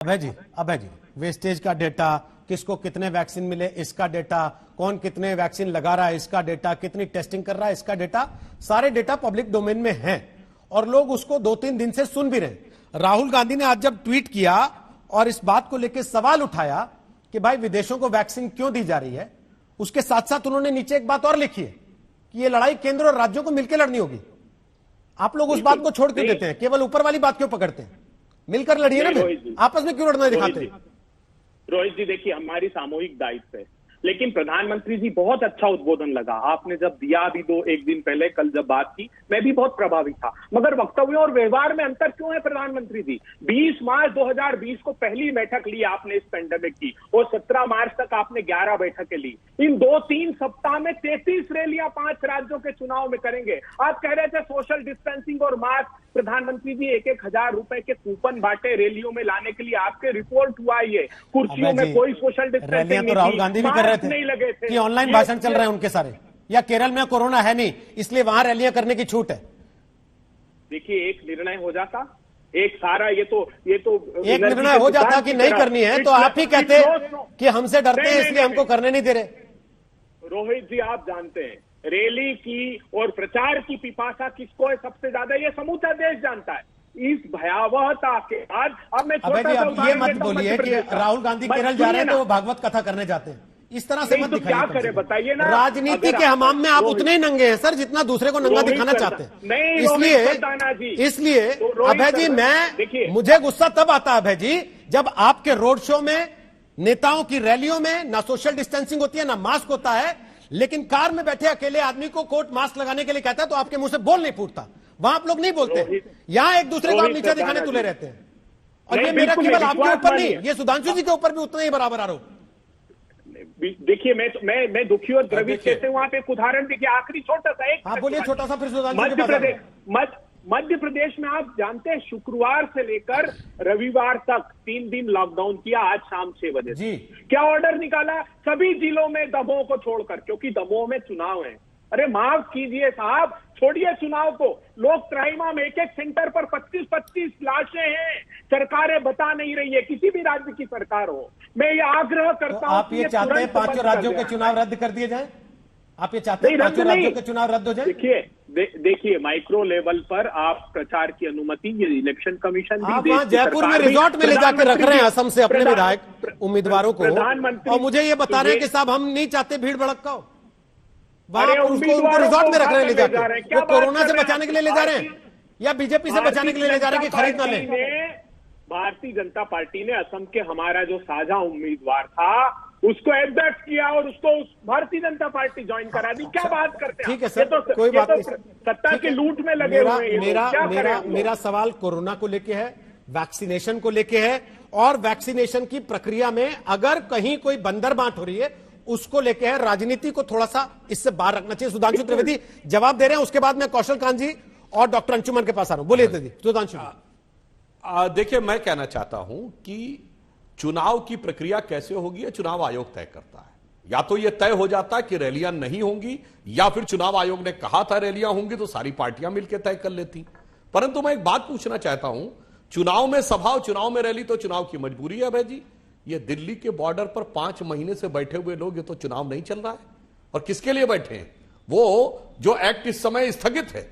अभय जी wastage का data, किसको कितने वैक्सीन मिले इसका डेटा, कौन कितने वैक्सीन लगा रहा है इसका डेटा, कितनी टेस्टिंग कर रहा है इसका डेटा, सारे डेटा पब्लिक डोमेन में हैं और लोग उसको 2-3 दिन से सुन भी रहे हैं। राहुल गांधी ने आज जब ट्वीट किया और इस बात को लेकर सवाल उठाया कि भाई विदेशों को वैक्सीन क्यों दी जा रही है, उसके साथ साथ उन्होंने नीचे एक बात और लिखी है कि यह लड़ाई केंद्र और राज्यों को मिलकर लड़नी होगी। आप लोग उस बात को छोड़ क्यों देते हैं, केवल ऊपर वाली बात क्यों पकड़ते हैं? मिलकर लड़िए ना, फिर आपस में क्यों लड़ना दिखाते हैं? रोहित जी देखिए, हमारी सामूहिक दायित्व है, लेकिन प्रधानमंत्री जी बहुत अच्छा उद्बोधन लगा आपने जब दिया, अभी एक दिन पहले कल जब बात की, मैं भी बहुत प्रभावित था। मगर वक्तव्यों और व्यवहार में अंतर क्यों है प्रधानमंत्री जी? 20 मार्च 2020 को पहली बैठक ली आपने इस पेंडेमिक की और 17 मार्च तक आपने 11 बैठकें ली। इन 2-3 सप्ताह में 33 रैलियां 5 राज्यों के चुनाव में करेंगे। आप कह रहे थे सोशल डिस्टेंसिंग और मास्क, प्रधानमंत्री जी 1-1 हजार रुपए के कूपन बांटे रैलियों में लाने के लिए, आपके रिपोर्ट हुआ ये कुर्सियों में कोई सोशल डिस्टेंसिंग तो राहुल गांधी भी कर रहे थे, नहीं लगे थे कि ऑनलाइन भाषण चल रहे हैं उनके सारे, या केरल में कोरोना है नहीं इसलिए वहां रैलियां करने की छूट है। देखिए एक निर्णय हो जाता, एक सारा ये तो एक निर्णय हो जाता कि नहीं करनी है तो आप ही कहते कि हमसे डरते हैं इसलिए हमको करने नहीं दे रहे। रोहित जी आप जानते हैं रैली की और प्रचार की पिपासा किसको है सबसे ज्यादा, ये समूचा देश जानता है। इस भयावहता के बाद अब मैं ये मत बोलिए कि राहुल गांधी केरल जा रहे हैं तो वो भागवत कथा करने जाते हैं, इस तरह से मत दिखाइए। क्या करे बताइए ना, राजनीति के हमाम में आप उतने ही नंगे हैं सर जितना दूसरे को नंगा दिखाना चाहते हैं। इसलिए अभय जी मुझे गुस्सा तब आता है अभय जी जब आपके रोड शो में, नेताओं की रैलियों में ना सोशल डिस्टेंसिंग होती है ना मास्क होता है, लेकिन कार में बैठे अकेले आदमी को कोट मास्क लगाने के लिए कहता है तो आपके मुंह से बोल नहीं फूटता। वहां आप लोग नहीं बोलते, यहां एक दूसरे को आप नीचे दिखाने तुले रहते हैं। और ये मेरा केवल आपके ऊपर नहीं, ये सुधांशु जी के ऊपर भी उतना ही बराबर आरोप। देखिए मैं दुखी और द्रवित कैसे हूं, आप एक उदाहरण देखिए, आखिरी छोटा सा एक, आप बोलिए छोटा सा, फिर सुधांशु। मध्य प्रदेश में आप जानते हैं शुक्रवार से लेकर रविवार तक 3 दिन लॉकडाउन किया, आज शाम 6 बजे जी। क्या ऑर्डर निकाला? सभी जिलों में दमोह को छोड़कर, क्योंकि दमोह में चुनाव है। अरे माफ कीजिए साहब, छोड़िए चुनाव को, लोग त्राइमा में एक सेंटर पर 25-25 लाशें हैं, सरकारें बता नहीं रही है, किसी भी राज्य की सरकार हो। मैं ये आग्रह करता हूं, आप ये चाहते हैं 5 राज्यों के चुनाव रद्द कर दिए जाए? आप ये चाहते हैं 5 राज्यों के चुनाव रद्द हो जाए? देखिए माइक्रो लेवल पर आप प्रचार की अनुमति ये इलेक्शन कमिशन आप वहां जयपुर में रिजॉर्ट में ले जाकर रख रहे हैं असम से अपने विधायक उम्मीदवारों को, और मुझे ये बता रहे हैं कि साहब हम नहीं चाहते भीड़ भड़का हो। उनको रिजॉर्ट में रख रहे हैं ले जाकर, वो कोरोना से बचाने के लिए ले जा रहे हैं या बीजेपी से बचाने के लिए ले जा रहे हैं कि खरीद ना ले? भारतीय जनता पार्टी ने असम के हमारा जो साझा उम्मीदवार था उसको एब्डक्ट किया और उसको भारतीय जनता पार्टी ज्वाइन करा दी। क्या बात करते हैं? ठीक है सर, कोई बात नहीं, सत्ता की लूट में लगे हुए हैं। मेरा सवाल कोरोना को लेके है, वैक्सीनेशन को लेके है, और वैक्सीनेशन की प्रक्रिया में अगर कहीं कोई बंदर बांट हो रही है उसको लेके है। राजनीति को थोड़ा सा इससे बाहर रखना चाहिए। सुधांशु त्रिवेदी जवाब दे रहे हैं, उसके बाद मैं कौशल कांत जी और डॉक्टर अंशुमन के पास आ रहा हूं। बोलिए दीदी सुधांशु। देखिए मैं कहना चाहता हूं कि चुनाव की प्रक्रिया कैसे होगी ये चुनाव आयोग तय करता है। या तो यह तय हो जाता है कि रैलियां नहीं होंगी, या फिर चुनाव आयोग ने कहा था रैलियां होंगी तो सारी पार्टियां मिलकर तय कर लेती। परंतु मैं एक बात पूछना चाहता हूं, चुनाव में सभा और चुनाव में रैली तो चुनाव की मजबूरी है भाई जी। ये दिल्ली के बॉर्डर पर 5 महीने से बैठे हुए लोग, ये तो चुनाव नहीं चल रहा है, और किसके लिए बैठे हैं? वो जो एक्ट इस समय स्थगित है,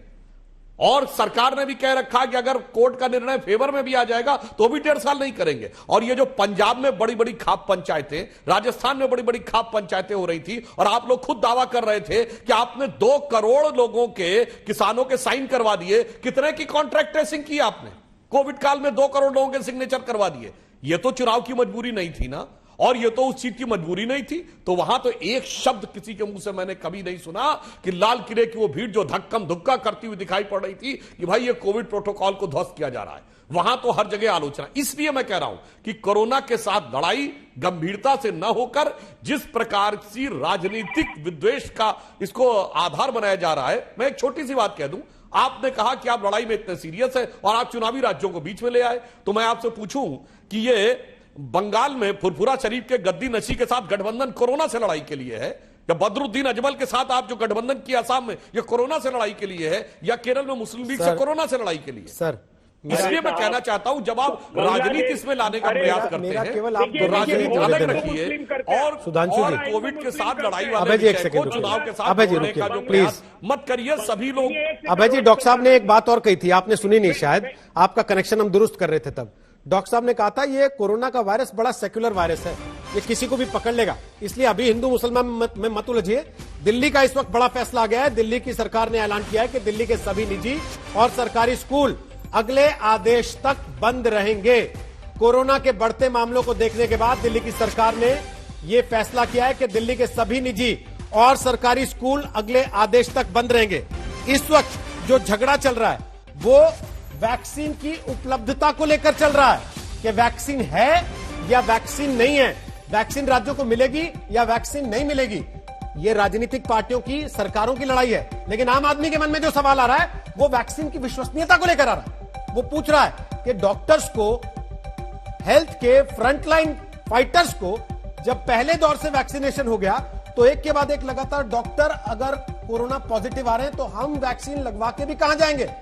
और सरकार ने भी कह रखा कि अगर कोर्ट का निर्णय फेवर में भी आ जाएगा तो भी 1.5 साल नहीं करेंगे। और ये जो पंजाब में बड़ी बड़ी खाप पंचायतें, राजस्थान में बड़ी बड़ी खाप पंचायतें हो रही थी, और आप लोग खुद दावा कर रहे थे कि आपने 2 करोड़ लोगों के, किसानों के साइन करवा दिए। कितने की कॉन्ट्रैक्ट ट्रेसिंग की आपने? कोविड काल में 2 करोड़ लोगों के सिग्नेचर करवा दिए। ये तो चुनाव की मजबूरी नहीं थी ना, और ये तो उस चीज की मजबूरी नहीं थी। तो वहां तो एक शब्द किसी के मुंह से मैंने कभी नहीं सुना कि लाल किले की वो भीड़ जो धक्कम धुक्का करती हुई दिखाई पड़ रही थी कि भाई ये कोविड प्रोटोकॉल को ध्वस्त किया जा रहा है, वहां तो हर जगह आलोचना। इसलिए मैं कह रहा हूं कि कोरोना के साथ लड़ाई गंभीरता से न होकर जिस प्रकार की राजनीतिक विद्वेष का इसको आधार बनाया जा रहा है। मैं एक छोटी सी बात कह दूं, आपने कहा कि आप लड़ाई में इतने सीरियस है और आप चुनावी राज्यों को बीच में ले आए, तो मैं आपसे पूछूं कि ये बंगाल में फुरफुरा शरीफ के गद्दी नशी के साथ गठबंधन कोरोना से लड़ाई के लिए है, या बदरुद्दीन अजमल के साथ आप जो गठबंधन किया असम में, ये कोरोना से लड़ाई के लिए है, या केरल में मुस्लिम लीग से कोरोना से लड़ाई के लिए? सर इसलिए मैं कहना चाहता हूं, जब आप राजनीति इसमें लाने का प्रयास करते मेरा हैं केवल आप तो राजनीति देखिए, अलग देखिए, रखिए और सुधांशु जी, कोविड के साथ लड़ाई अभय वाले जी, एक विषय सेकंड को रुकिए। चुनाव के साथ अभय जी, जोड़ने का रुकिए, जो प्लीज। प्रयास मत करिए। सभी लोग अभय जी, डॉक्टर साहब ने एक बात और कही थी, आपने सुनी नहीं शायद, आपका कनेक्शन हम दुरुस्त कर रहे थे तब। डॉक्टर साहब ने कहा था ये कोरोना का वायरस बड़ा सेक्युलर वायरस है, ये किसी को भी पकड़ लेगा, इसलिए अभी हिंदू मुसलमान में मत उलझिए। दिल्ली का इस वक्त बड़ा फैसला आ गया है। दिल्ली की सरकार ने ऐलान किया है कि दिल्ली के सभी निजी और सरकारी स्कूल अगले आदेश तक बंद रहेंगे। कोरोना के बढ़ते मामलों को देखने के बाद दिल्ली की सरकार ने यह फैसला किया है कि दिल्ली के सभी निजी और सरकारी स्कूल अगले आदेश तक बंद रहेंगे। इस वक्त जो झगड़ा चल रहा है वो वैक्सीन की उपलब्धता को लेकर चल रहा है कि वैक्सीन है या वैक्सीन नहीं है, वैक्सीन राज्यों को मिलेगी या वैक्सीन नहीं मिलेगी। ये राजनीतिक पार्टियों की, सरकारों की लड़ाई है, लेकिन आम आदमी के मन में जो सवाल आ रहा है वो वैक्सीन की विश्वसनीयता को लेकर आ रहा है। वो पूछ रहा है कि डॉक्टर्स को, हेल्थ के फ्रंटलाइन फाइटर्स को जब पहले दौर से वैक्सीनेशन हो गया तो एक के बाद एक लगातार डॉक्टर अगर कोरोना पॉजिटिव आ रहे हैं तो हम वैक्सीन लगवा के भी कहां जाएंगे।